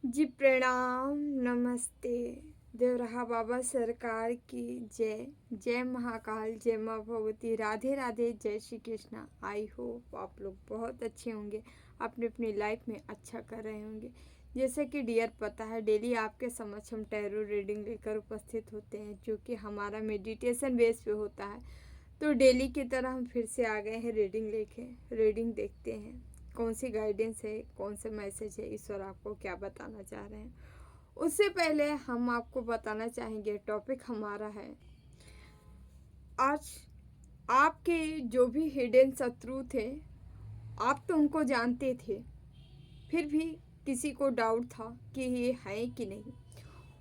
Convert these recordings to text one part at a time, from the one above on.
जी प्रणाम, नमस्ते। देवराहा बाबा सरकार की जय। जय महाकाल, जय माँ भगवती, राधे राधे, जय श्री कृष्णा। आई होप आप लोग बहुत अच्छे होंगे, अपनी अपनी लाइफ में अच्छा कर रहे होंगे। जैसे कि डियर पता है, डेली आपके समक्ष हम टैरो रीडिंग लेकर उपस्थित होते हैं, जो कि हमारा मेडिटेशन बेस पे होता है। तो डेली की तरह हम फिर से आ गए हैं रीडिंग लेके। रीडिंग देखते हैं कौन सी गाइडेंस है, कौन से मैसेज है, ईश्वर आपको क्या बताना चाह रहे हैं। उससे पहले हम आपको बताना चाहेंगे, टॉपिक हमारा है आज, आपके जो भी हिडन शत्रु थे, आप तो उनको जानते थे, फिर भी किसी को डाउट था कि ये है कि नहीं।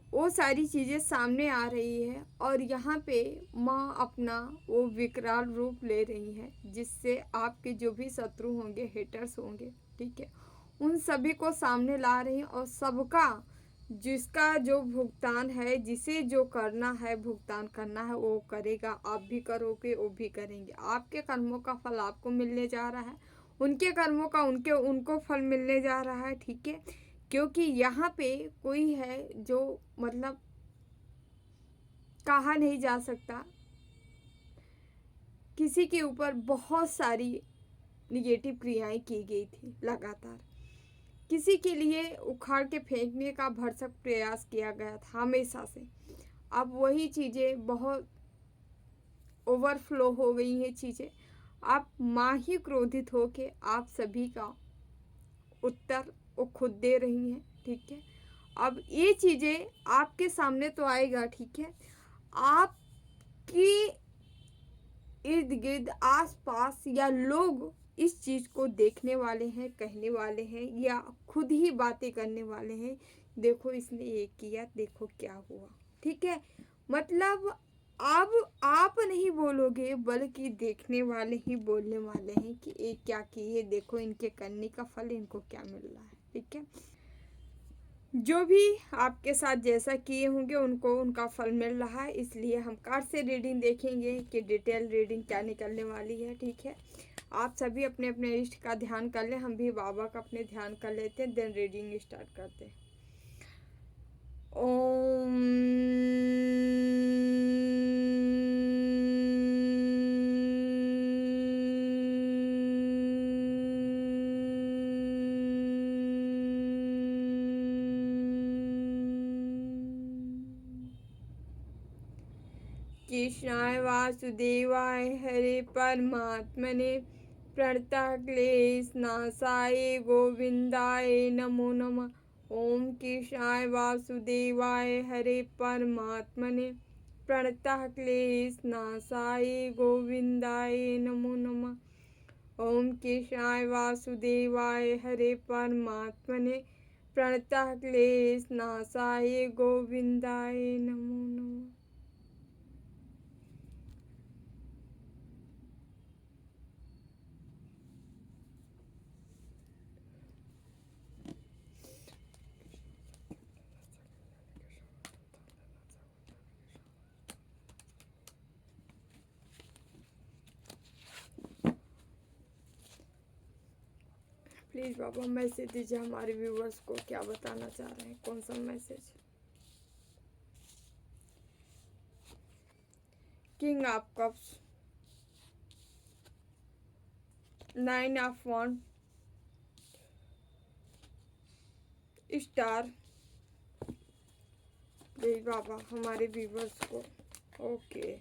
वो सारी चीज़ें सामने आ रही है और यहाँ पे माँ अपना वो विकराल रूप ले रही है, जिससे आपके जो भी शत्रु होंगे, हेटर्स होंगे, ठीक है, उन सभी को सामने ला रही हैं। और सबका जिसका जो भुगतान है, जिसे जो करना है, भुगतान करना है, वो करेगा। आप भी करोगे, वो भी करेंगे। आपके कर्मों का फल आपको मिलने जा रहा है, उनके कर्मों का उनको फल मिलने जा रहा है, ठीक है। क्योंकि यहाँ पे कोई है जो मतलब कहा नहीं जा सकता, किसी के ऊपर बहुत सारी निगेटिव क्रियाएं की गई थी लगातार, किसी के लिए उखाड़ के फेंकने का भरसक प्रयास किया गया था हमेशा से। अब वही चीज़ें बहुत ओवरफ्लो हो गई हैं चीज़ें। आप माँ ही क्रोधित हो के आप सभी का उत्तर वो खुद दे रही हैं, ठीक है। अब ये चीज़ें आपके सामने तो आएगा, ठीक है। आपकी इर्द गिर्द आस पास या लोग इस चीज़ को देखने वाले हैं, कहने वाले हैं, या खुद ही बातें करने वाले हैं, देखो इसने ये किया, देखो क्या हुआ, ठीक है। मतलब अब आप नहीं बोलोगे, बल्कि देखने वाले ही बोलने वाले हैं कि ये क्या किए, देखो इनके करने का फल इनको क्या मिल रहा है, ठीक है। जो भी आपके साथ जैसा किए होंगे, उनको उनका फल मिल रहा है। इसलिए हम कार्ड से रीडिंग देखेंगे कि डिटेल रीडिंग क्या निकलने वाली है, ठीक है। आप सभी अपने अपने इष्ट का ध्यान कर लें, हम भी बाबा का अपने ध्यान कर लेते हैं, देन रीडिंग स्टार्ट करते हैं। ओम कृष्णाय वासुदेवाय हरे परमात्मने प्रणतक्लेशनाशाय गोविंदाय नमो नमः। ओम कृष्णाय वासुदेवाय हरे परमात्मने प्रणतक्लेशनाशाय गोविंदाय नमो नमः। ओम कृष्णाय वासुदेवाय हरे परमात्मने प्रणतक्लेशनाशाय गोविंदाय नमो नमः। प्लीज़ बाबा मैसेज दीजिए हमारे व्यूवर्स को, क्या बताना चाह रहे हैं, कौन सा message. King of cups, 9 of wand, star. Please बाबा हमारे व्यूवर्स को। Okay,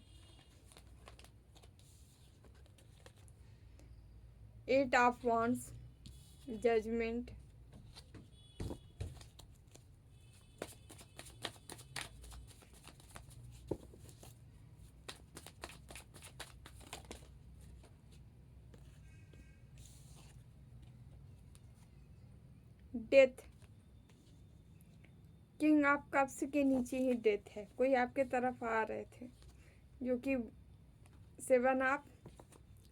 8 of wands, judgement, death. King of cups के नीचे ही डेथ है, कोई आपके तरफ आ रहे थे, जो कि 7 of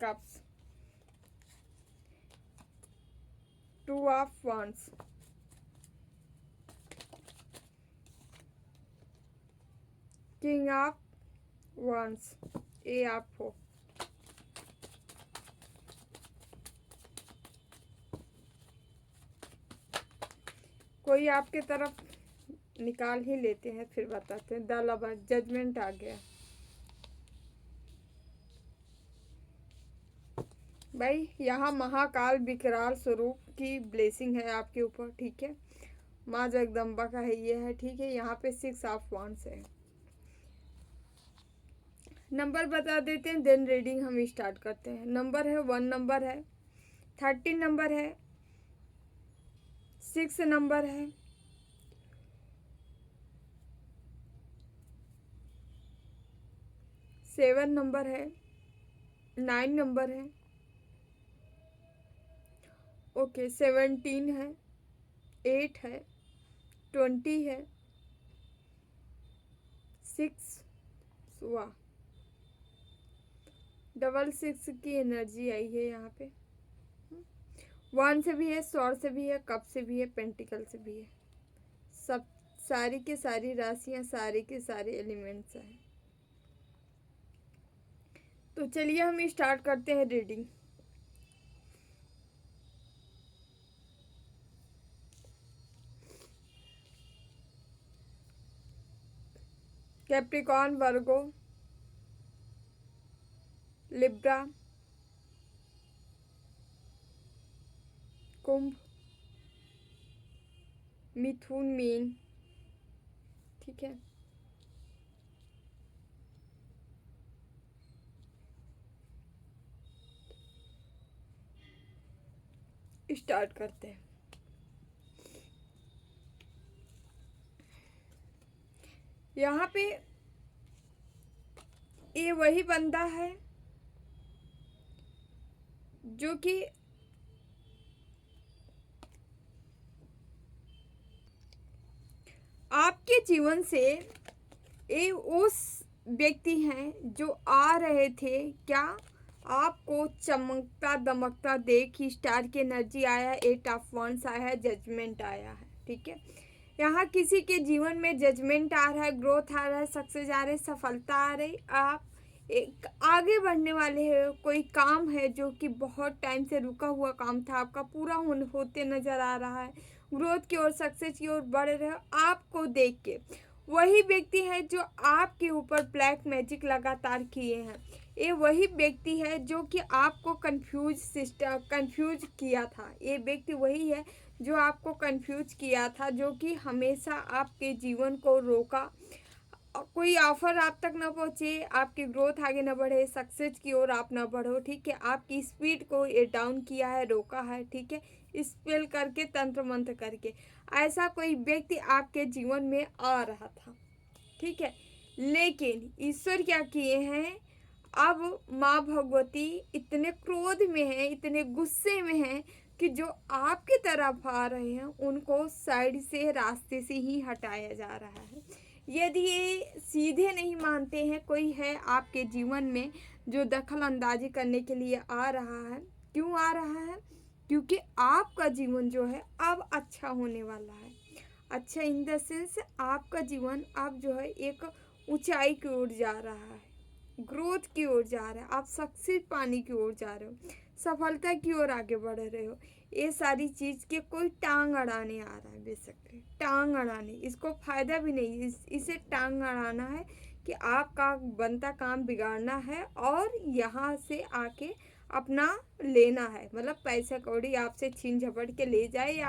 cups, 2 of wands, king of wands, A of hope, कोई आपके तरफ निकाल ही लेते हैं, फिर बताते हैं। द लवर, जजमेंट आ गया भाई। यहाँ महाकाल विकराल स्वरूप की ब्लेसिंग है आपके ऊपर, ठीक है। माँ जगदम्बा का है ये है, ठीक है। यहाँ पे 6 ऑफ वांड्स है। नंबर बता देते हैं, देन रीडिंग हम स्टार्ट करते हैं। नंबर है 1 नंबर है, 13 नंबर है, 6 नंबर है, 7 नंबर है, 9 नंबर है, ओके 17 है, 8 है, 20 है, 6 हुआ, 66 की एनर्जी आई है यहाँ पे। 1 से भी है, स्वॉर्ड से भी है, कप से भी है, पेंटिकल से भी है। सब सारी के सारी राशियां, सारे के सारे एलिमेंट्स हैं। तो चलिए हम स्टार्ट करते हैं रीडिंग। कैप्रिकॉर्न, वर्गो, लिब्रा, कुंभ, मिथुन, मीन, ठीक है। स्टार्ट करते हैं। यहाँ पे ये वही बंदा है जो कि आपके जीवन से ये उस व्यक्ति हैं जो आ रहे थे, क्या आपको चमकता दमकता देख। स्टार की एनर्जी आया है, 8 ऑफ वांड्स आया है, जजमेंट आया है, ठीक है। यहाँ किसी के जीवन में जजमेंट आ रहा है, ग्रोथ आ रहा है, सक्सेस आ रही है, सफलता आ रही। आप एक आगे बढ़ने वाले हैं। कोई काम है जो कि बहुत टाइम से रुका हुआ काम था, आपका पूरा होते नजर आ रहा है। ग्रोथ की ओर, सक्सेस की ओर बढ़ रहे हो आपको देख के। वही व्यक्ति है जो आपके ऊपर ब्लैक मैजिक लगातार किए हैं। ये वही व्यक्ति है जो कि आपको कंफ्यूज किया था। ये व्यक्ति वही है जो आपको कंफ्यूज किया था, जो कि हमेशा आपके जीवन को रोका। कोई ऑफर आप तक ना पहुँचे, आपकी ग्रोथ आगे ना बढ़े, सक्सेस की ओर आप ना बढ़ो, ठीक है। आपकी स्पीड को ये डाउन किया है, रोका है, ठीक है। स्पेल करके, तंत्र मंत्र करके ऐसा कोई व्यक्ति आपके जीवन में आ रहा था, ठीक है। लेकिन ईश्वर क्या किए हैं, अब माँ भगवती इतने क्रोध में है, इतने गुस्से में है कि जो आपकी तरफ आ रहे हैं उनको साइड से, रास्ते से ही हटाया जा रहा है। यदि ये सीधे नहीं मानते हैं, कोई है आपके जीवन में जो दखल अंदाजी करने के लिए आ रहा है। क्यों आ रहा है? क्योंकि आपका जीवन जो है अब अच्छा होने वाला है। अच्छा इन द सेंस आपका जीवन अब जो है एक ऊंचाई की ओर जा रहा है, ग्रोथ की ओर जा रहा है। आप सक्सेस पाने की ओर जा रहे हो, सफलता की ओर आगे बढ़ रहे हो। ये सारी चीज़ के कोई टांग अड़ाने आ रहा है, बेसिकली टांग अड़ाने। इसको फायदा भी नहीं, इसे टांग अड़ाना है कि आपका बनता काम बिगाड़ना है और यहाँ से आके अपना लेना है। मतलब पैसा कौड़ी आपसे छीन झपट के ले जाए या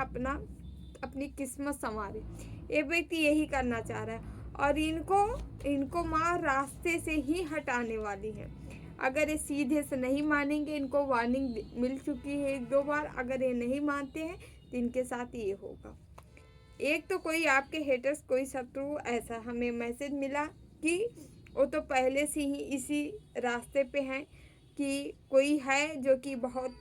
अपनी किस्मत संवारे। ये व्यक्ति यही करना चाह रहा है और इनको माँ रास्ते से ही हटाने वाली है। अगर ये सीधे से नहीं मानेंगे, इनको वार्निंग मिल चुकी है 1-2 बार। अगर ये नहीं मानते हैं तो इनके साथ ये होगा। एक तो कोई आपके हेटर्स, कोई शत्रु, ऐसा हमें मैसेज मिला कि वो तो पहले से ही इसी रास्ते पे हैं कि कोई है जो कि बहुत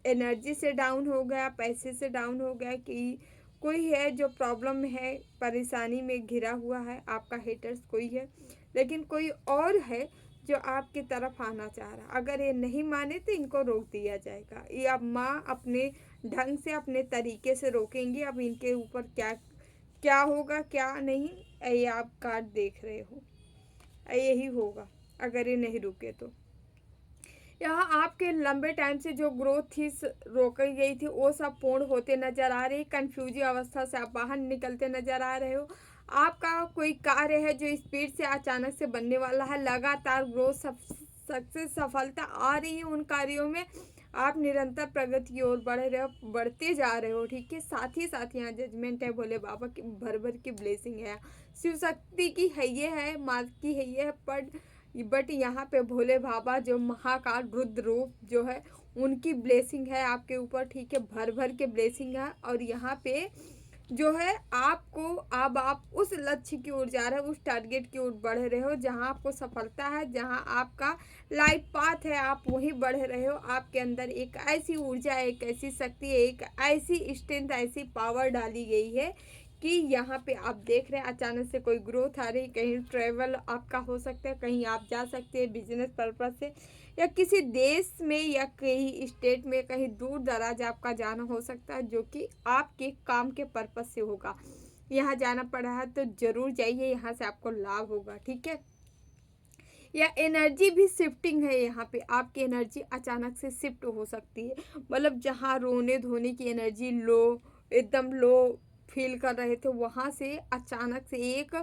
एनर्जी से डाउन हो गया, पैसे से डाउन हो गया, कि कोई है जो प्रॉब्लम में है, परेशानी में घिरा हुआ है। आपका हेटर्स कोई है, लेकिन कोई और है जो आपकी तरफ आना चाह रहा। अगर ये नहीं माने तो इनको रोक दिया जाएगा। ये अब माँ अपने ढंग से, अपने तरीके से रोकेंगी। अब इनके ऊपर क्या क्या होगा क्या नहीं, ये आप कार्ड देख रहे हो, यही होगा अगर ये नहीं रुके तो। यहाँ आपके लंबे टाइम से जो ग्रोथ थी रोकी गई थी वो सब पूर्ण होते नजर आ रही। कंफ्यूजिंग अवस्था से आप बाहर निकलते नजर आ रहे हो। आपका कोई कार्य है जो स्पीड से अचानक से बनने वाला है। लगातार ग्रोथ सक्सेस सफलता आ रही है उन कार्यों में। आप निरंतर प्रगति की ओर बढ़ते जा रहे हो। ठीक है, साथ ही साथ यहाँ जजमेंट है, भोले बाबा की भर भर की ब्लेसिंग है, शिव शक्ति की है ये है, माँ की है ये है, बट यहाँ पे भोले बाबा जो महाकाल रुद्र रूप जो है उनकी ब्लेसिंग है आपके ऊपर। ठीक है, भर भर के ब्लेसिंग है। और यहाँ पे जो है आपको अब आप उस लक्ष्य की ओर जा रहे हो, उस टारगेट की ओर बढ़ रहे हो जहाँ आपको सफलता है, जहाँ आपका लाइफ पाथ है, आप वहीं बढ़ रहे हो। आपके अंदर एक ऐसी ऊर्जा, एक ऐसी शक्ति, एक ऐसी स्ट्रेंथ, ऐसी पावर डाली गई है कि यहाँ पे आप देख रहे हैं अचानक से कोई ग्रोथ आ रही। कहीं ट्रैवल आपका हो सकता है, कहीं आप जा सकते हैं बिजनेस पर्पज से, या किसी देश में या कहीं स्टेट में कहीं दूर दराज आपका जाना हो सकता है जो कि आपके काम के पर्पज से होगा। यहाँ जाना पड़ा है तो जरूर जाइए, यहाँ से आपको लाभ होगा। ठीक है, या एनर्जी भी शिफ्टिंग है। यहाँ पे आपकी एनर्जी अचानक से शिफ्ट हो सकती है। मतलब जहाँ रोने धोने की एनर्जी लो, एकदम लो फील कर रहे थे, वहाँ से अचानक से एक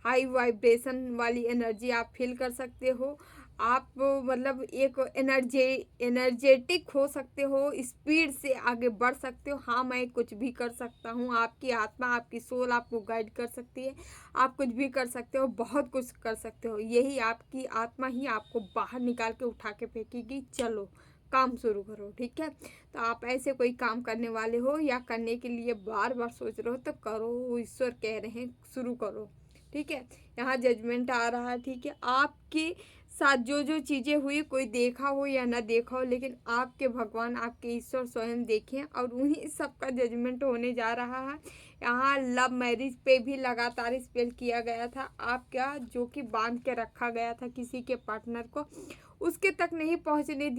हाई वाइब्रेशन वाली एनर्जी आप फील कर सकते हो। आप मतलब एक एनर्जेटिक हो सकते हो, स्पीड से आगे बढ़ सकते हो। हाँ, मैं कुछ भी कर सकता हूँ। आपकी आत्मा, आपकी सोल आपको गाइड कर सकती है। आप कुछ भी कर सकते हो, बहुत कुछ कर सकते हो। यही आपकी आत्मा ही आपको बाहर निकाल के उठा के फेंकेगी, चलो काम शुरू करो। ठीक है, तो आप ऐसे कोई काम करने वाले हो या करने के लिए बार बार सोच रहे हो तो करो, ईश्वर कह रहे हैं शुरू करो। ठीक है, यहाँ जजमेंट आ रहा है। ठीक है, आपके साथ जो जो चीज़ें हुई, कोई देखा हो या ना देखा हो, लेकिन आपके भगवान, आपके ईश्वर स्वयं देखें और उन्हीं सबका जजमेंट होने जा रहा है। यहाँ लव मैरिज पे भी लगातार स्पेल किया गया था आपका, जो कि बांध के रखा गया था किसी के पार्टनर को, उसके तक नहीं पहुँचने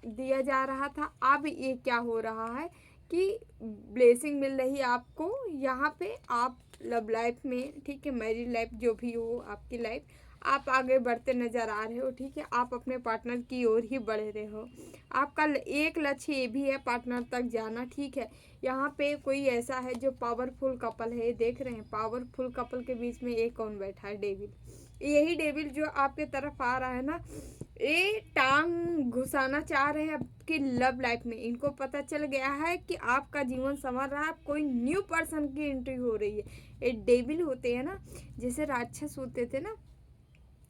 दिया जा रहा था। अब ये क्या हो रहा है कि ब्लेसिंग मिल रही है आपको यहाँ पे। आप लव लाइफ में, ठीक है, मैरिड लाइफ जो भी हो आपकी लाइफ, आप आगे बढ़ते नज़र आ रहे हो। ठीक है, आप अपने पार्टनर की ओर ही बढ़ रहे हो। आपका एक लक्ष्य ये भी है पार्टनर तक जाना। ठीक है, यहाँ पे कोई ऐसा है जो पावरफुल कपल है, देख रहे हैं पावरफुल कपल के बीच में एक कौन बैठा है, डेविल। यही डेविल जो आपके तरफ आ रहा है ना, ये टांग घुसाना चाह रहे हैं आपकी लव लाइफ में। इनको पता चल गया है कि आपका जीवन संवर रहा है, कोई न्यू पर्सन की एंट्री हो रही है। ये डेविल होते हैं ना, जैसे राक्षस होते थे ना,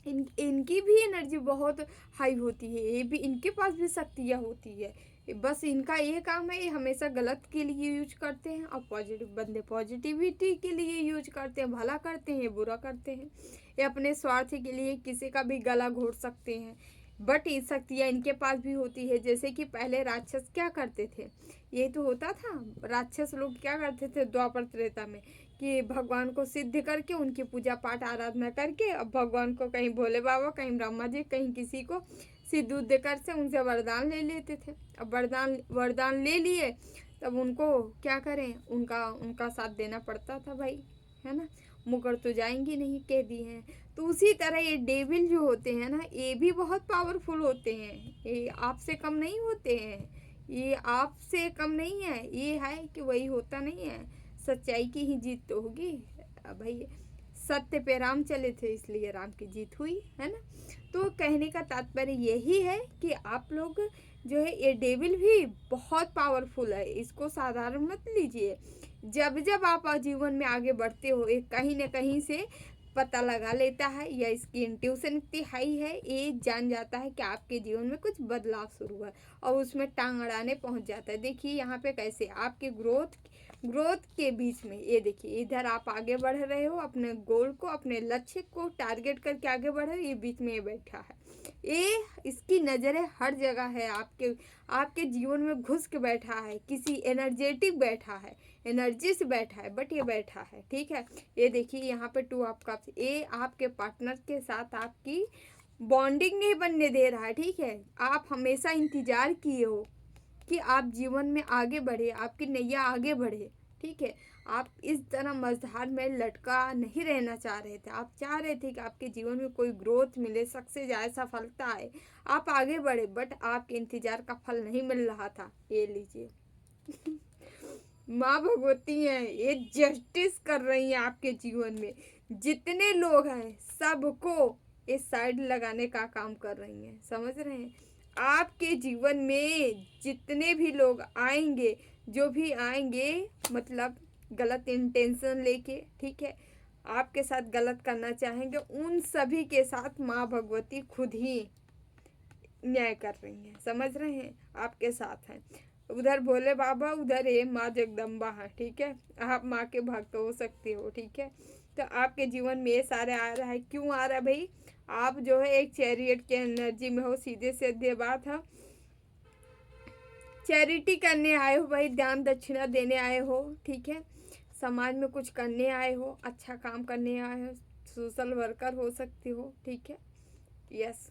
इनकी भी एनर्जी बहुत हाई होती है। ये भी, इनके पास भी शक्तियाँ होती है। बस इनका ये काम है, ये हमेशा गलत के लिए यूज करते हैं, और पॉजिटिव बंदे पॉजिटिविटी के लिए यूज करते हैं, भला करते हैं, बुरा करते हैं। ये अपने स्वार्थ के लिए किसी का भी गला घोट सकते हैं। बट ये शक्तियाँ इनके पास भी होती है। जैसे कि पहले राक्षस क्या करते थे, ये तो होता था, राक्षस लोग क्या करते थे द्वापर त्रेता में, कि भगवान को सिद्ध करके उनकी पूजा पाठ आराधना करके, अब भगवान को कहीं भोले बाबा, कहीं ब्रह्मा जी, कहीं किसी को सिद्ध उद्ध कर से उनसे वरदान ले लेते थे। अब वरदान ले लिए, तब उनको क्या करें, उनका साथ देना पड़ता था भाई, है ना, मुकर तो जाएंगी नहीं, कह दी हैं। तो उसी तरह ये डेविल जो होते हैं ना, ये भी बहुत पावरफुल होते हैं। ये आपसे कम नहीं होते हैं, ये आपसे कम नहीं है। ये है कि वही होता नहीं है, सच्चाई की ही जीत तो होगी। भाई सत्य पे राम चले थे, इसलिए राम की जीत हुई, है ना। तो कहने का तात्पर्य यही है कि आप लोग जो है, ये डेविल भी बहुत पावरफुल है, इसको साधारण मत लीजिए। जब जब आप जीवन में आगे बढ़ते हो, एक कहीं ना कहीं से पता लगा लेता है, या इसकी इंट्यूशन इतनी हाई है, ये जान जाता है कि आपके जीवन में कुछ बदलाव शुरू हुआ है, और उसमें टांग अड़ाने पहुंच जाता है। देखिए यहाँ पे कैसे आपके ग्रोथ के बीच में, ये देखिए इधर आप आगे बढ़ रहे हो, अपने गोल को, अपने लक्ष्य को टारगेट करके आगे बढ़ रहे हो, ये बीच में ये बैठा है। ये इसकी नज़रें हर जगह है, आपके जीवन में घुस के बैठा है, किसी एनर्जेटिक बैठा है, एनर्जी से बैठा है, बट ये बैठा है। ठीक है, ये देखिए यहाँ पे 2 ऑफ कप्स, ये आपके पार्टनर के साथ आपकी बॉन्डिंग नहीं बनने दे रहा है। ठीक है, आप हमेशा इंतजार किए हो कि आप जीवन में आगे बढ़े, आपकी नैया आगे बढ़े। ठीक है। आप इस तरह मझधार में लटका नहीं रहना चाह रहे थे, आप चाह रहे थे कि आपके जीवन में कोई ग्रोथ मिले, सक्सेस आए, सफलता आए, आप आगे बढ़े, बट आपके इंतजार का फल नहीं मिल रहा था। ये लीजिए माँ भगवती हैं, ये जस्टिस कर रही हैं आपके जीवन में। जितने लोग हैं सबको इस साइड लगाने का काम कर रही हैं, समझ रहे हैं। आपके जीवन में जितने भी लोग आएंगे, जो भी आएंगे, मतलब गलत इंटेंशन लेके, ठीक है, आपके साथ गलत करना चाहेंगे, उन सभी के साथ माँ भगवती खुद ही न्याय कर रही हैं, समझ रहे हैं, आपके साथ हैं। उधर भोले बाबा, उधर ये माँ जगदम्बा है, ठीक है। आप माँ के भक्त हो सकते हो, ठीक है। तो आपके जीवन में ये सारे आ रहा है, क्यों आ रहा है भाई? आप जो है एक चैरियट के एनर्जी में हो, सीधे सीधे बात है। चैरिटी करने आए हो भाई, दान दक्षिणा देने आए हो, ठीक है। समाज में कुछ करने आए हो, अच्छा काम करने आए हो, सोशल वर्कर हो सकते हो, ठीक है। यस,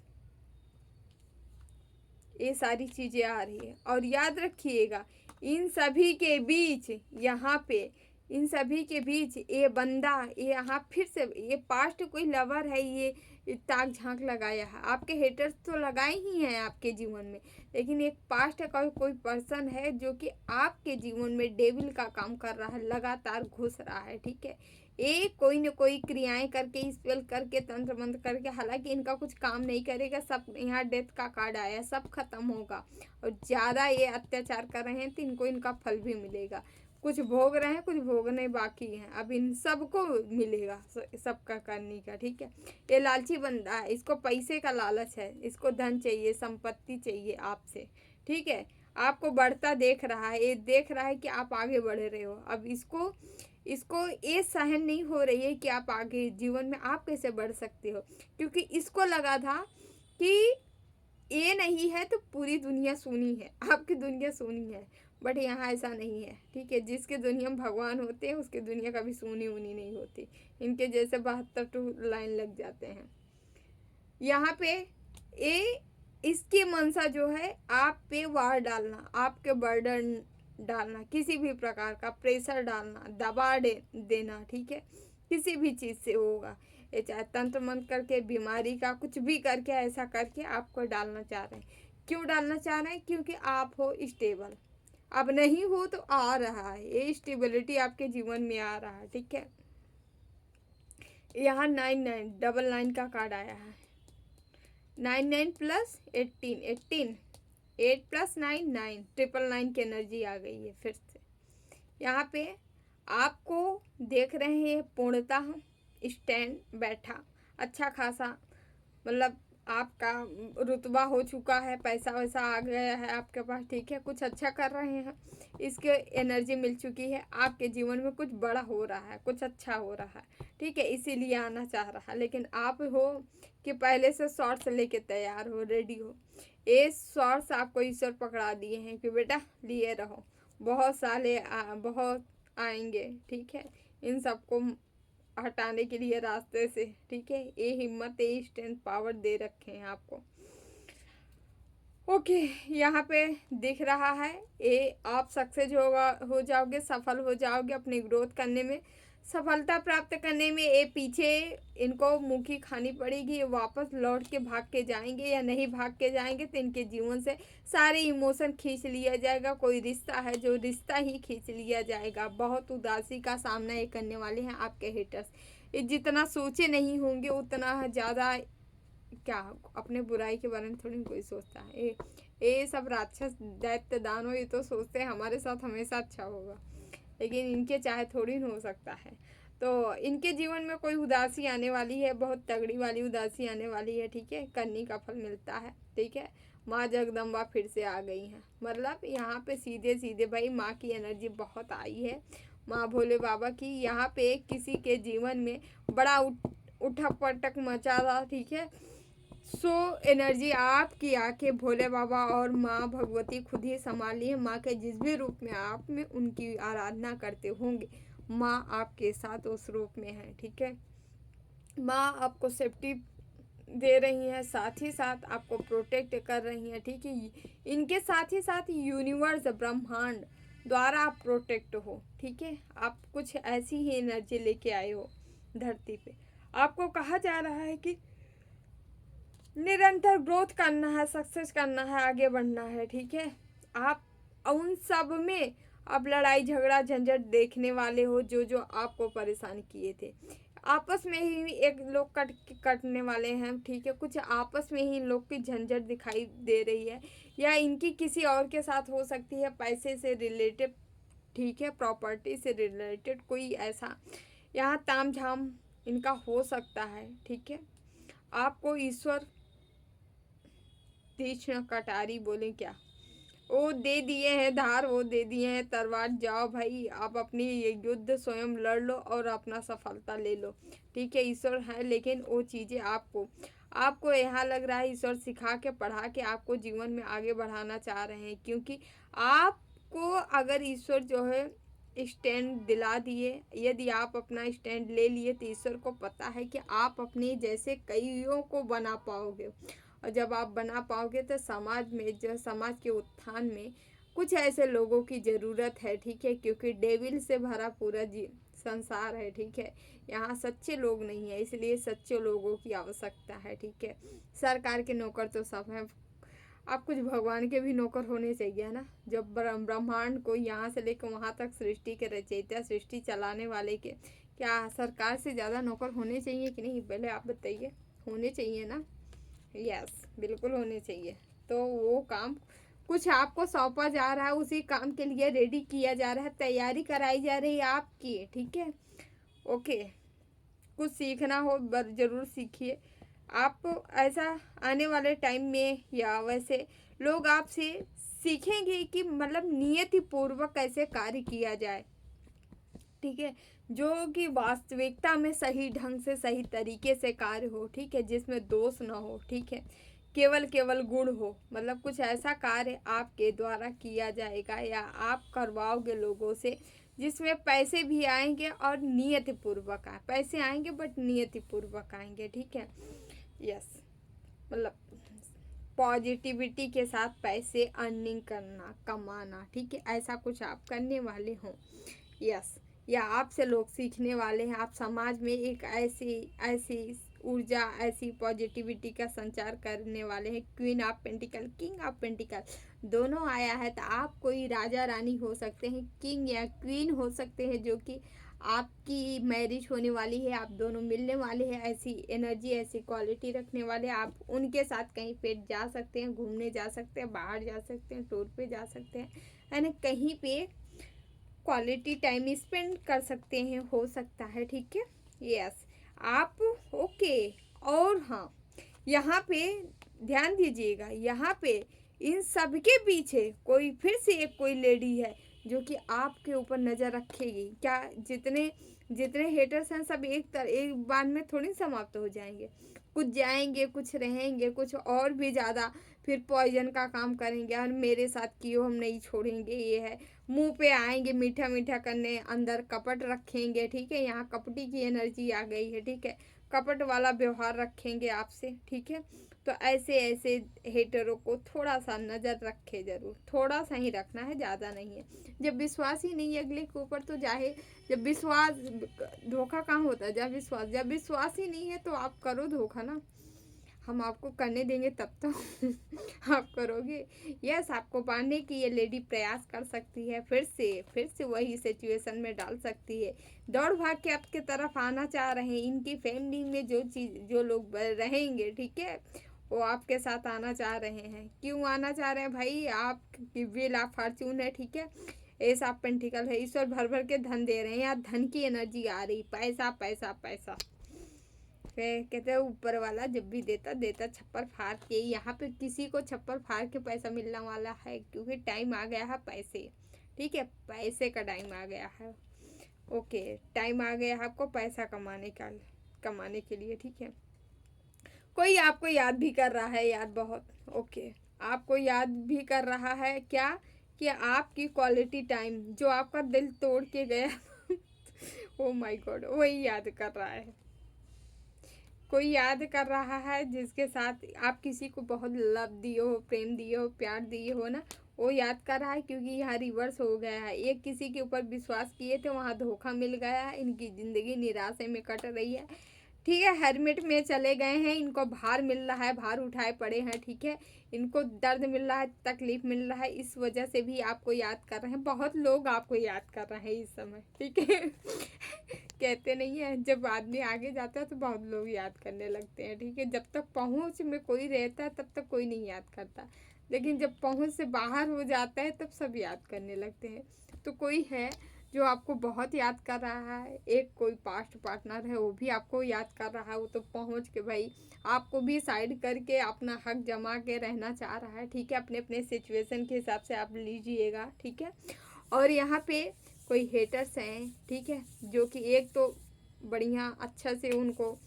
ये सारी चीज़ें आ रही है। और याद रखिएगा, इन सभी के बीच यहाँ पे, इन सभी के बीच ये बंदा, ये यहाँ फिर से ये पास्ट कोई लवर है, ये ताक झांक लगाया है। आपके हेटर्स तो लगाए ही हैं आपके जीवन में, लेकिन एक पास्ट का कोई पर्सन है जो कि आपके जीवन में डेविल का काम कर रहा है, लगातार घुस रहा है, ठीक है। ये कोई न कोई क्रियाएं करके, स्पेल करके, तंत्र मंत्र करके, हालांकि इनका कुछ काम नहीं करेगा, सब यहाँ डेथ का कार्ड आया, सब खत्म होगा। और ज़्यादा ये अत्याचार कर रहे हैं तो इनको इनका फल भी मिलेगा। कुछ भोग रहे हैं, कुछ भोगने बाकी हैं, अब इन सबको मिलेगा सबका करने का, ठीक है। ये लालची बंदा है, इसको पैसे का लालच है, इसको धन चाहिए, संपत्ति चाहिए आपसे, ठीक है। आपको बढ़ता देख रहा है, ये देख रहा है कि आप आगे बढ़ रहे हो। अब इसको ये सहन नहीं हो रही है कि आप आगे जीवन में आप कैसे बढ़ सकते हो, क्योंकि इसको लगा था कि ये नहीं है तो पूरी दुनिया सुनी है, आपकी दुनिया सुनी है, बट यहाँ ऐसा नहीं है, ठीक है। जिसके दुनिया में भगवान होते हैं उसके दुनिया कभी सुनी उनी नहीं होती, इनके जैसे 72 लाइन लग जाते हैं यहाँ पे। ये इसकी मनसा जो है आप पे वार डालना, आपके बर्डन डालना, किसी भी प्रकार का प्रेशर डालना, दबा देना, ठीक है। किसी भी चीज़ से होगा, ये चाहे तंत्र मंत्र करके, बीमारी का कुछ भी करके, ऐसा करके आपको डालना चाह रहे हैं। क्यों डालना चाह रहे हैं? क्योंकि आप हो स्टेबल। अब नहीं हो तो आ रहा है, ये स्टेबिलिटी आपके जीवन में आ रहा है, ठीक है। यहाँ 9999 का कार्ड आया है, 99 प्लस 18, 18, 8 प्लस 9, 9, 999 की एनर्जी आ गई है फिर से। यहाँ पे आपको देख रहे हैं पूर्णतः स्टैंड बैठा, अच्छा खासा, मतलब आपका रुतबा हो चुका है, पैसा वैसा आ गया है आपके पास, ठीक है। कुछ अच्छा कर रहे हैं, इसके एनर्जी मिल चुकी है, आपके जीवन में कुछ बड़ा हो रहा है, कुछ अच्छा हो रहा है, ठीक है, इसीलिए आना चाह रहा है। लेकिन आप हो कि पहले से शॉर्ट्स लेके तैयार हो, रेडी हो। ये शॉर्ट्स आपको ईश्वर पकड़ा दिए हैं कि बेटा लिए रहो, बहुत साले बहुत आएंगे, ठीक है। इन सबको हटाने के लिए रास्ते से, ठीक है। ये हिम्मत, ये स्ट्रेंथ पावर दे रखे हैं आपको, ओके। यहाँ पे दिख रहा है ये आप सक्सेस हो जाओगे, सफल हो जाओगे अपनी ग्रोथ करने में, सफलता प्राप्त करने में। ये पीछे इनको मुखी खानी पड़ेगी, ये वापस लौट के भाग के जाएंगे या नहीं भाग के जाएंगे तो इनके जीवन से सारे इमोशन खींच लिया जाएगा। कोई रिश्ता है जो रिश्ता ही खींच लिया जाएगा। बहुत उदासी का सामना ये करने वाले हैं आपके हेटर्स। ये जितना सोचे नहीं होंगे उतना ज़्यादा, क्या अपने बुराई के बारे में थोड़ी कोई सोचता है। ये सब राक्षस दैत्य दानव ये तो सोचते हैं हमारे साथ हमेशा अच्छा होगा, लेकिन इनके चाहे थोड़ी न हो सकता है। तो इनके जीवन में कोई उदासी आने वाली है, बहुत तगड़ी वाली उदासी आने वाली है, ठीक है। करनी का फल मिलता है, ठीक है। माँ जगदम्बा फिर से आ गई हैं, मतलब यहाँ पे सीधे सीधे भाई माँ की एनर्जी बहुत आई है, माँ भोले बाबा की। यहाँ पे किसी के जीवन में बड़ा उठक पटक मचा रहा, ठीक है। सो एनर्जी आपकी आके भोले बाबा और माँ भगवती खुद ही संभाली है। माँ के जिस भी रूप में आप में उनकी आराधना करते होंगे, माँ आपके साथ उस रूप में है, ठीक है। माँ आपको सेफ्टी दे रही हैं, साथ ही साथ आपको प्रोटेक्ट कर रही हैं, ठीक है। इनके साथ ही साथ यूनिवर्स, ब्रह्मांड द्वारा आप प्रोटेक्ट हो, ठीक है। आप कुछ ऐसी ही एनर्जी लेके आए हो धरती पे। आपको कहा जा रहा है कि निरंतर ग्रोथ करना है, सक्सेस करना है, आगे बढ़ना है, ठीक है। आप उन सब में अब लड़ाई झगड़ा झंझट देखने वाले हो, जो जो आपको परेशान किए थे। आपस में ही एक लोग कटने वाले हैं, ठीक है। कुछ आपस में ही इन लोग की झंझट दिखाई दे रही है, या इनकी किसी और के साथ हो सकती है, पैसे से रिलेटेड, ठीक है, प्रॉपर्टी से रिलेटेड कोई ऐसा यहाँ ताम झाम इनका हो सकता है, ठीक है। आपको ईश्वर तीक्ष्ण कटारी बोले क्या, वो दे दिए हैं धार, वो दे दिए हैं तलवार, जाओ भाई आप अपनी ये युद्ध स्वयं लड़ लो और अपना सफलता ले लो, ठीक है। ईश्वर है, लेकिन वो चीज़ें आपको आपको यहाँ लग रहा है ईश्वर सिखा के पढ़ा के आपको जीवन में आगे बढ़ाना चाह रहे हैं, क्योंकि आपको अगर ईश्वर जो है स्टैंड दिला दिए, यदि आप अपना स्टैंड ले लिए, तो ईश्वर को पता है कि आप अपने जैसे कईयों को बना पाओगे। और जब आप बना पाओगे तो समाज में, जो समाज के उत्थान में कुछ ऐसे लोगों की ज़रूरत है, ठीक है। क्योंकि डेविल से भरा पूरा संसार है, ठीक है। यहाँ सच्चे लोग नहीं है, इसलिए सच्चे लोगों की आवश्यकता है, ठीक है। सरकार के नौकर तो सब हैं, आप कुछ भगवान के भी नौकर होने चाहिए, है ना। जब ब्रह्मांड को यहाँ से लेकर वहाँ तक सृष्टि के रचयिता, सृष्टि चलाने वाले के, क्या सरकार से ज़्यादा नौकर होने चाहिए कि नहीं? पहले आप बताइए, होने चाहिए ना? यस, बिल्कुल होने चाहिए। तो वो काम कुछ आपको सौंपा जा रहा है, उसी काम के लिए रेडी किया जा रहा है, तैयारी कराई जा रही है आपकी, ठीक है। ओके, कुछ सीखना हो ज़रूर सीखिए आप। ऐसा आने वाले टाइम में या वैसे लोग आपसे सीखेंगे कि मतलब नियति पूर्वक कैसे कार्य किया जाए, ठीक है। जो कि वास्तविकता में सही ढंग से, सही तरीके से कार्य हो, ठीक है, जिसमें दोष ना हो, ठीक है। केवल केवल गुण हो, मतलब कुछ ऐसा कार्य आपके द्वारा किया जाएगा या आप करवाओगे लोगों से, जिसमें पैसे भी आएंगे और नियति पूर्वक आए, पैसे आएंगे बट नियति पूर्वक आएंगे, ठीक है। यस, मतलब पॉजिटिविटी के साथ पैसे अर्निंग करना, कमाना, ठीक है, ऐसा कुछ आप करने वाले हों। यस, या आपसे लोग सीखने वाले हैं। आप समाज में एक ऐसी ऐसी ऊर्जा, ऐसी पॉजिटिविटी का संचार करने वाले हैं। Queen of pentacle, king of pentacle दोनों आया है, तो आप कोई राजा रानी हो सकते हैं, किंग या क्वीन हो सकते हैं, जो कि आपकी मैरिज होने वाली है, आप दोनों मिलने वाले हैं। ऐसी एनर्जी, ऐसी क्वालिटी रखने वाले आप उनके साथ कहीं पे जा सकते हैं, घूमने जा सकते हैं, बाहर जा सकते हैं, टूर पे जा सकते हैं, यानी कहीं पे क्वालिटी टाइम स्पेंड कर सकते हैं, हो सकता है, ठीक है। यस, आप ओके। और हाँ, यहाँ पे ध्यान दीजिएगा, यहाँ पे इन सब के पीछे कोई फिर से एक कोई लेडी है जो कि आपके ऊपर नज़र रखेगी। क्या जितने जितने हेटर्स हैं सब एक बार में थोड़ी समाप्त हो जाएंगे, कुछ जाएंगे, कुछ रहेंगे, कुछ और भी ज़्यादा फिर पॉइजन का काम करेंगे, और मेरे साथ कियो हम नहीं छोड़ेंगे, ये है, मुंह पे आएंगे मीठा मीठा करने, अंदर कपट रखेंगे, ठीक है। यहाँ कपटी की एनर्जी आ गई है, ठीक है। कपट वाला व्यवहार रखेंगे आपसे, ठीक है। तो ऐसे ऐसे हेटरों को थोड़ा सा नज़र रखे, ज़रूर थोड़ा सा ही रखना है, ज़्यादा नहीं है। जब विश्वास ही नहीं है अगले के ऊपर, तो चाहे जब विश्वास, धोखा कहाँ होता है जब विश्वास ही नहीं है, तो आप करो धोखा ना, हम आपको करने देंगे तब तो आप करोगे। यस, आपको पाने की ये लेडी प्रयास कर सकती है, फिर से वही सिचुएशन में डाल सकती है। दौड़ भाग के आपके तरफ आना चाह रहे हैं, इनकी फैमिली में जो लोग रहेंगे, ठीक है, वो आपके साथ आना चाह रहे हैं। क्यों आना चाह रहे हैं भाई? आपकी व्हील ऑफ फॉर्च्यून है, ठीक है। एस ऑफ पेंटिकल है, ईश्वर भर भर के धन दे रहे हैं, यहाँ धन की एनर्जी आ रही, पैसा पैसा पैसा। फिर कहते हैं ऊपर वाला जब भी देता देता छप्पर फाड़ के, यहाँ पे किसी को छप्पर फाड़ के पैसा मिलने वाला है, क्योंकि टाइम आ गया है पैसे, ठीक है, पैसे का टाइम आ गया है। ओके, टाइम आ गया है आपको पैसा कमाने के लिए, ठीक है। कोई आपको याद भी कर रहा है यार, बहुत ओके, आपको याद भी कर रहा है क्या, कि आपकी क्वालिटी टाइम जो आपका दिल तोड़ के गया ओ माय गॉड, वही याद कर रहा है। कोई याद कर रहा है जिसके साथ आप किसी को बहुत लव दिए हो, प्रेम दिए हो, प्यार दिए हो ना, वो याद कर रहा है, क्योंकि यहाँ रिवर्स हो गया है। एक किसी के ऊपर विश्वास किए थे, वहाँ धोखा मिल गया है, इनकी ज़िंदगी निराशा में कट रही है। ठीक है, हेरमिट में चले गए हैं, इनको भार मिल रहा है, भार उठाए पड़े हैं। ठीक है, इनको दर्द मिल रहा है, तकलीफ मिल रहा है, इस वजह से भी आपको याद कर रहे हैं। बहुत लोग आपको याद कर रहे हैं इस समय। ठीक है कहते नहीं है, जब आदमी आगे जाता है तो बहुत लोग याद करने लगते हैं। ठीक है, जब तक पहुंच में कोई रहता है तब तक कोई नहीं याद करता, लेकिन जब पहुंच से बाहर हो जाता है तब सब याद करने लगते हैं। तो कोई है जो आपको बहुत याद कर रहा है, एक कोई पास्ट पार्टनर है वो भी आपको याद कर रहा है। वो तो पहुंच के भाई आपको भी साइड करके अपना हक जमा के रहना चाह रहा है। ठीक है, अपने अपने सिचुएशन के हिसाब से आप लीजिएगा। ठीक है, और यहाँ पे कोई हेटर्स हैं, ठीक है, जो कि एक तो बढ़िया अच्छा से उनको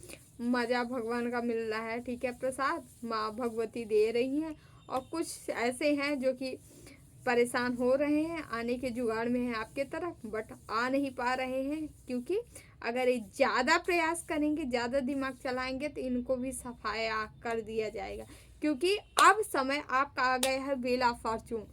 मज़ा भगवान का मिल रहा है। ठीक है, प्रसाद माँ भगवती दे रही हैं, और कुछ ऐसे हैं जो कि परेशान हो रहे हैं, आने के जुगाड़ में है आपके तरफ, बट आ नहीं पा रहे हैं, क्योंकि अगर ये ज़्यादा प्रयास करेंगे, ज़्यादा दिमाग चलाएंगे तो इनको भी सफाया कर दिया जाएगा। क्योंकि अब समय आपका आ गया है व्हील ऑफ फॉर्चून।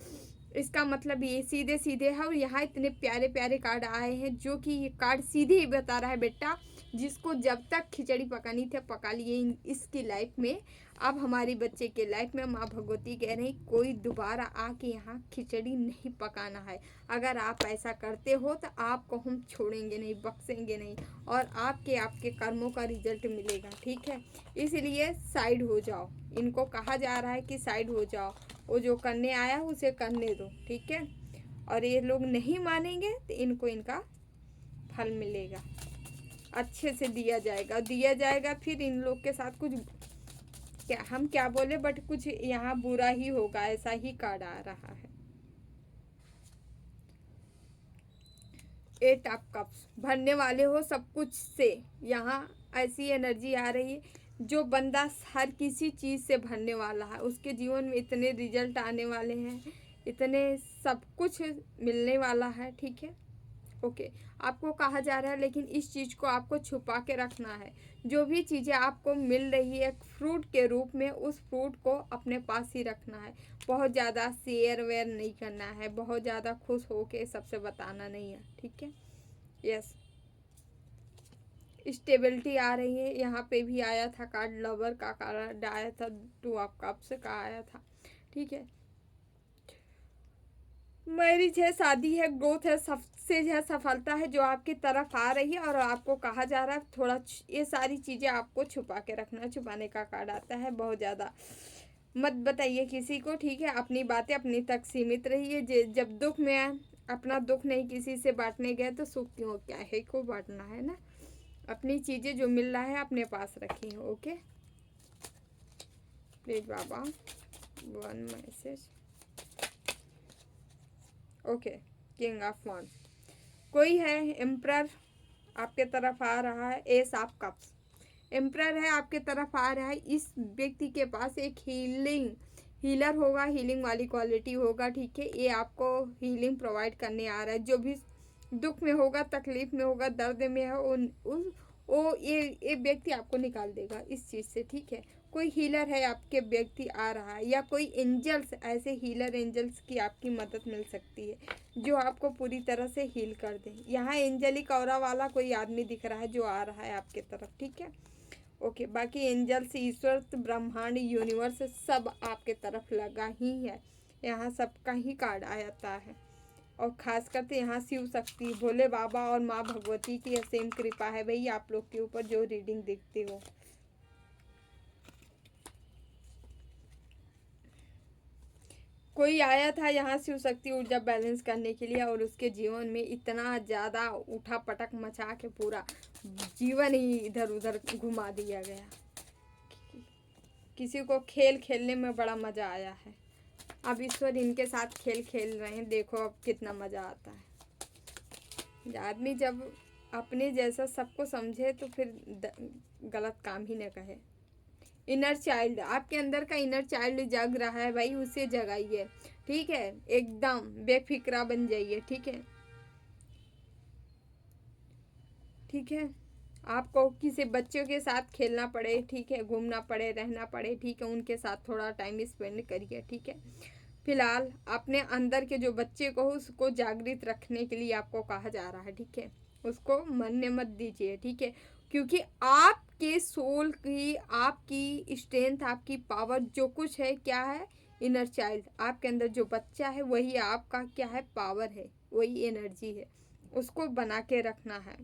इसका मतलब ये सीधे सीधे है, और यहाँ इतने प्यारे प्यारे कार्ड आए हैं, जो कि ये कार्ड सीधे ही बता रहा है बेटा, जिसको जब तक खिचड़ी पकानी थी पका लिए इसकी लाइफ में, अब हमारी बच्चे के लाइफ में माँ भगवती कह रही कोई दोबारा आके यहाँ खिचड़ी नहीं पकाना है। अगर आप ऐसा करते हो तो आपको हम छोड़ेंगे नहीं, बख्शेंगे नहीं, और आपके कर्मों का रिजल्ट मिलेगा। ठीक है, इसलिए साइड हो जाओ। इनको कहा जा रहा है कि साइड हो जाओ, वो जो करने आया उसे करने दो। ठीक है, और ये लोग नहीं मानेंगे तो इनको इनका फल मिलेगा, अच्छे से दिया जाएगा। फिर इन लोग के साथ कुछ हम क्या बोले, बट कुछ यहाँ बुरा ही होगा, ऐसा ही कार्ड आ रहा है। 8 ऑफ कप्स, भरने वाले हो सब कुछ से, यहाँ ऐसी एनर्जी आ रही है। जो बंदा हर किसी चीज़ से भरने वाला है, उसके जीवन में इतने रिजल्ट आने वाले हैं, इतने सब कुछ मिलने वाला है। ठीक है, ओके, आपको कहा जा रहा है, लेकिन इस चीज़ को आपको छुपा के रखना है। जो भी चीज़ें आपको मिल रही है फ्रूट के रूप में, उस फ्रूट को अपने पास ही रखना है। बहुत ज़्यादा शेयर वेयर नहीं करना है, बहुत ज़्यादा खुश होके सबसे बताना नहीं है। ठीक है, यस, स्टेबिलिटी आ रही है। यहाँ पे भी आया था कार्ड, लवर का कार्ड आया था, 2 ऑफ कप्स का आया था। ठीक है, मैरिज है, शादी है, ग्रोथ है, सबसे यह सफलता है जो आपकी तरफ आ रही है। और आपको कहा जा रहा है थोड़ा ये सारी चीज़ें आपको छुपा के रखना। छुपाने का कार्ड आता है, बहुत ज़्यादा मत बताइए किसी को। ठीक है, अपनी बातें अपनी तक सीमित रहिए। जब दुख में अपना दुख नहीं किसी से बांटने गए तो सुख क्यों, क्या है को बांटना है ना। अपनी चीज़ें जो मिल रहा है अपने पास रखिए। Okay please Baba, 1 message. Okay, king of wands, कोई है एम्परर आपके तरफ आ रहा है। एस ऑफ कप्स, एम्परर है आपके तरफ आ रहा है। इस व्यक्ति के पास एक हीलर होगा, हीलिंग वाली क्वालिटी होगा। ठीक है, ये आपको हीलिंग प्रोवाइड करने आ रहा है। जो भी दुख में होगा, तकलीफ में होगा, दर्द में है, वो ये व्यक्ति आपको निकाल देगा इस चीज़ से। ठीक है, कोई हीलर है आपके व्यक्ति आ रहा है, या कोई एंजल्स, ऐसे हीलर एंजल्स की आपकी मदद मिल सकती है जो आपको पूरी तरह से हील कर दें। यहाँ एंजलिक ऑरा वाला कोई आदमी दिख रहा है जो आ रहा है आपके तरफ। ठीक है, ओके, बाकी एंजल्स, ईश्वर, ब्रह्मांड, यूनिवर्स सब आपके तरफ लगा ही है। यहाँ सबका ही कार्ड आता है, और खास करके यहाँ शिव शक्ति, भोले बाबा और माँ भगवती की असीम कृपा है भाई आप लोग के ऊपर, जो रीडिंग देखते हो। कोई आया था यहाँ शिव शक्ति ऊर्जा बैलेंस करने के लिए, और उसके जीवन में इतना ज़्यादा उठा पटक मचा के पूरा जीवन ही इधर उधर घुमा दिया गया। किसी को खेल खेलने में बड़ा मज़ा आया है। अब ईश्वर इनके साथ खेल खेल रहे हैं, देखो अब कितना मज़ा आता है। आदमी जब अपने जैसा सबको समझे तो फिर गलत काम ही न कहे। इनर चाइल्ड, आपके अंदर का इनर चाइल्ड जग रहा है भाई, उसे जगाइए। ठीक है, एकदम बेफिक्रा बन जाइए। ठीक है, ठीक है, आपको किसी बच्चों के साथ खेलना पड़े, ठीक है, घूमना पड़े, रहना पड़े, ठीक है, उनके साथ थोड़ा टाइम स्पेंड करिए। ठीक है, फिलहाल अपने अंदर के जो बच्चे को उसको जागृत रखने के लिए आपको कहा जा रहा है, ठीक है। उसको मरने मत दीजिए, ठीक है, क्योंकि आपके सोल की, आपकी स्ट्रेंथ, आपकी पावर जो कुछ है क्या है, इनर चाइल्ड, आपके अंदर जो बच्चा है वही आपका क्या है, पावर है, वही एनर्जी है, उसको बना के रखना है।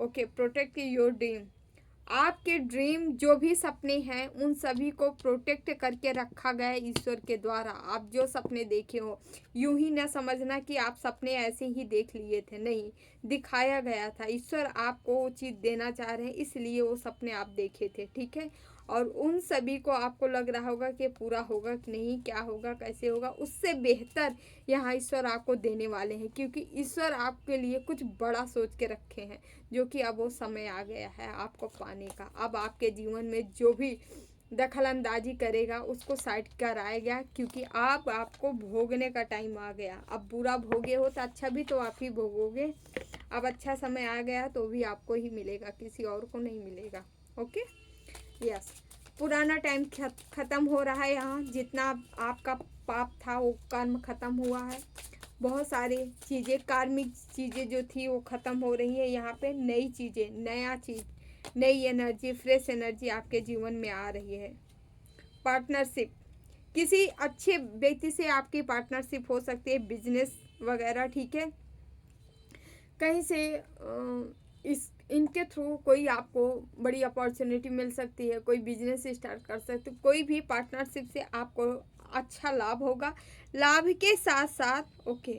Okay, protect your dream. आपके ड्रीम जो भी सपने हैं उन सभी को प्रोटेक्ट करके रखा गया है ईश्वर के द्वारा। आप जो सपने देखे हो, यूं ही ना समझना कि आप सपने ऐसे ही देख लिए थे, नहीं, दिखाया गया था। ईश्वर आपको वो चीज़ देना चाह रहे हैं, इसलिए वो सपने आप देखे थे, ठीक है। और उन सभी को आपको लग रहा होगा कि पूरा होगा कि नहीं, क्या होगा, कैसे होगा, उससे बेहतर यहाँ ईश्वर आपको देने वाले हैं, क्योंकि ईश्वर आपके लिए कुछ बड़ा सोच के रखे हैं, जो कि अब वो समय आ गया है आपको पाने का। अब आपके जीवन में जो भी दखल अंदाजी करेगा उसको साइड कराएगा, क्योंकि आप आपको भोगने का टाइम आ गया। अब बुरा भोगे हो तो अच्छा भी तो आप ही भोगोगे। अब अच्छा समय आ गया तो भी आपको ही मिलेगा, किसी और को नहीं मिलेगा। Okay, yes. पुराना टाइम ख़त्म हो रहा है। यहाँ जितना आपका पाप था वो कर्म ख़त्म हुआ है। बहुत सारी चीज़ें, कार्मिक चीज़ें जो थी वो ख़त्म हो रही है। यहाँ पे नई चीज़ें, नया चीज़, नई एनर्जी, फ्रेश एनर्जी आपके जीवन में आ रही है। पार्टनरशिप, किसी अच्छे व्यक्ति से आपकी पार्टनरशिप हो सकती है, बिजनेस वगैरह, ठीक है। कहीं से इस इनके थ्रू कोई आपको बड़ी अपॉर्चुनिटी मिल सकती है, कोई बिजनेस स्टार्ट कर सकते, कोई भी पार्टनरशिप से आपको अच्छा लाभ होगा। लाभ के साथ साथ okay,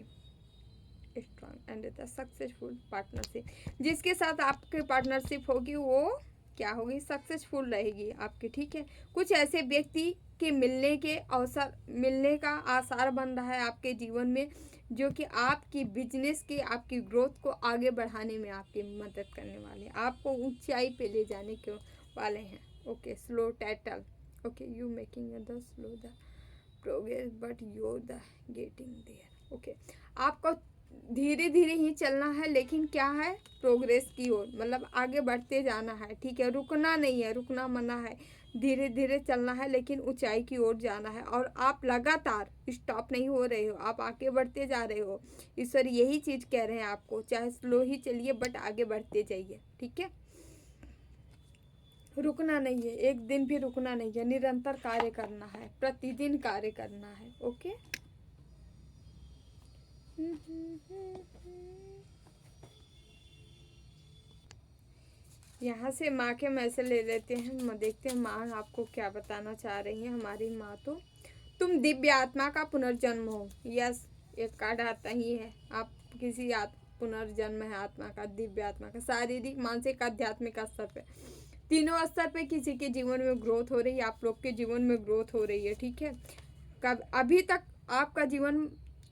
strong and the successful partnership, जिसके साथ आपकी पार्टनरशिप होगी वो क्या होगी, सक्सेसफुल रहेगी आपकी, ठीक है। कुछ ऐसे व्यक्ति के मिलने के अवसर, मिलने का आसार बन रहा है आपके जीवन में, जो कि आपकी बिजनेस की, आपकी ग्रोथ को आगे बढ़ाने में आपकी मदद करने वाले, आपको ऊंचाई पे ले जाने के वाले हैं। Okay, slow title, okay, you making the slow the progress but you the getting there. Okay, आपको धीरे धीरे ही चलना है, लेकिन क्या है, प्रोग्रेस की ओर, मतलब आगे बढ़ते जाना है, ठीक है। रुकना नहीं है, रुकना मना है, धीरे धीरे चलना है, लेकिन ऊंचाई की ओर जाना है। और आप लगातार स्टॉप नहीं हो रहे हो, आप आगे बढ़ते जा रहे हो। ईश्वर यही चीज़ कह रहे हैं आपको, चाहे स्लो ही चलिए बट आगे बढ़ते जाइए, ठीक है। रुकना नहीं है, एक दिन भी रुकना नहीं है, निरंतर कार्य करना है, प्रतिदिन कार्य करना है। ओके, यहाँ से माँ के मैसेज ले लेते हैं, देखते हैं माँ आपको क्या बताना चाह रही है। हमारी माँ तो, तुम दिव्य आत्मा का पुनर्जन्म हो। यस, एक कार्ड आता ही है, आप किसी पुनर्जन्म है आत्मा का, दिव्य आत्मा का, शारीरिक, मानसिक, आध्यात्मिक स्तर पे, तीनों स्तर पे किसी के जीवन में ग्रोथ हो रही है, आप लोग के जीवन में ग्रोथ हो रही है, ठीक है। कब अभी तक आपका जीवन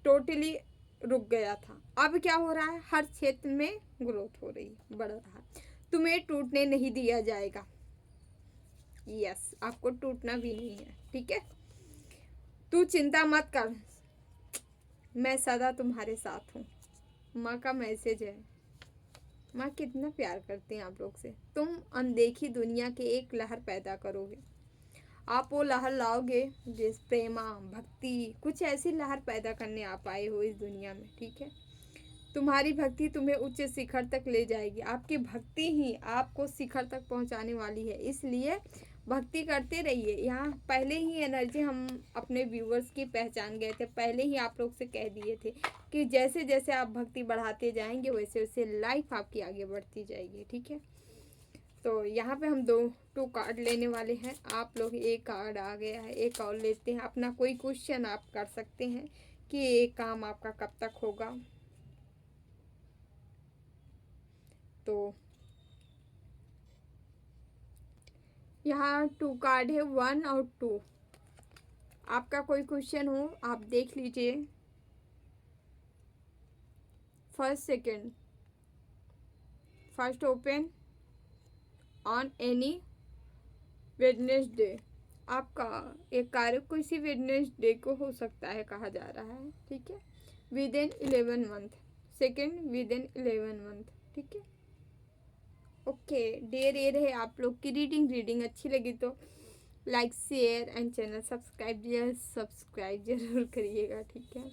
टोटली रुक गया था, अब क्या हो रहा है, हर क्षेत्र में ग्रोथ हो रही है, बढ़ रहा है, तुम्हें टूटने नहीं दिया जाएगा। यस, आपको टूटना भी नहीं है, ठीक है। तू चिंता मत कर, मैं सदा तुम्हारे साथ हूँ। माँ का मैसेज है। माँ कितना प्यार करते हैं आप लोग से। तुम अनदेखी दुनिया के एक लहर पैदा करोगे, आप वो लहर लाओगे जिस प्रेमा, भक्ति, कुछ ऐसी लहर पैदा करने आप आए हो इस दुनिया में, ठीक है। तुम्हारी भक्ति तुम्हें उच्च शिखर तक ले जाएगी, आपकी भक्ति ही आपको शिखर तक पहुंचाने वाली है, इसलिए भक्ति करते रहिए। यहाँ पहले ही एनर्जी हम अपने व्यूवर्स की पहचान गए थे, पहले ही आप लोग से कह दिए थे कि जैसे जैसे आप भक्ति बढ़ाते जाएंगे वैसे वैसे लाइफ आपकी आगे बढ़ती जाएगी, ठीक है। तो यहाँ पे हम टू कार्ड लेने वाले हैं, आप लोग एक कार्ड आ गया है, एक और लेते हैं। अपना कोई क्वेश्चन आप कर सकते हैं कि ये काम आपका कब तक होगा। तो यहाँ टू कार्ड है, 1 और 2। आपका कोई क्वेश्चन हो आप देख लीजिए। First, second, first open on any Wednesday. आपका एक कार्य किसी वेडनेसडे को हो सकता है, कहा जा रहा है, ठीक है। With in 11 month, second with in 11 month, ठीक है। ओके, डेयर ये रहे आप लोग की रीडिंग अच्छी लगी तो like share and channel subscribe जरूर करिएगा, ठीक है।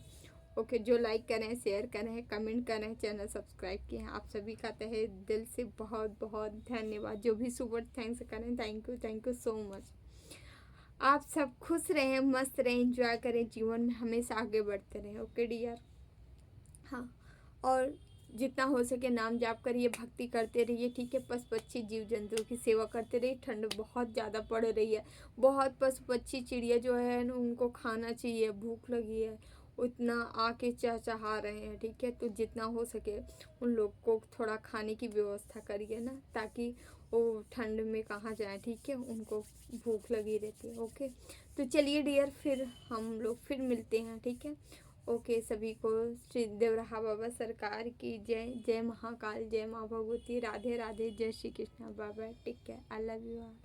ओके, जो लाइक करें, शेयर करें, कमेंट करें, चैनल सब्सक्राइब किए हैं, आप सभी का तहे दिल से बहुत बहुत धन्यवाद। जो भी सुपर थैंक्स करें, थैंक यू सो मच। आप सब खुश रहें, मस्त रहें, एंजॉय करें, जीवन में हमेशा आगे बढ़ते रहें। Okay dear. हाँ, और जितना हो सके नाम जाप करिए, भक्ति करते रहिए, ठीक है। पशु पक्षी जीव जंतुओं की सेवा करते रहिए। ठंड बहुत ज़्यादा पड़ रही है, बहुत पशु पक्षी चिड़िया जो है ना उनको खाना चाहिए, भूख लगी है, उतना आके चहचहा रहे हैं, ठीक है। तो जितना हो सके उन लोग को थोड़ा खाने की व्यवस्था करिए ना, ताकि वो ठंड में कहाँ जाए, ठीक है, उनको भूख लगी रहती है। ओके, तो चलिए डियर, फिर हम लोग फिर मिलते हैं, ठीक है। ओके, सभी को श्री देवराहा बाबा सरकार की जय। जय महाकाल, जय माँ भगवती, राधे राधे, जय Shri Krishna. Bye bye, take care, I love you all.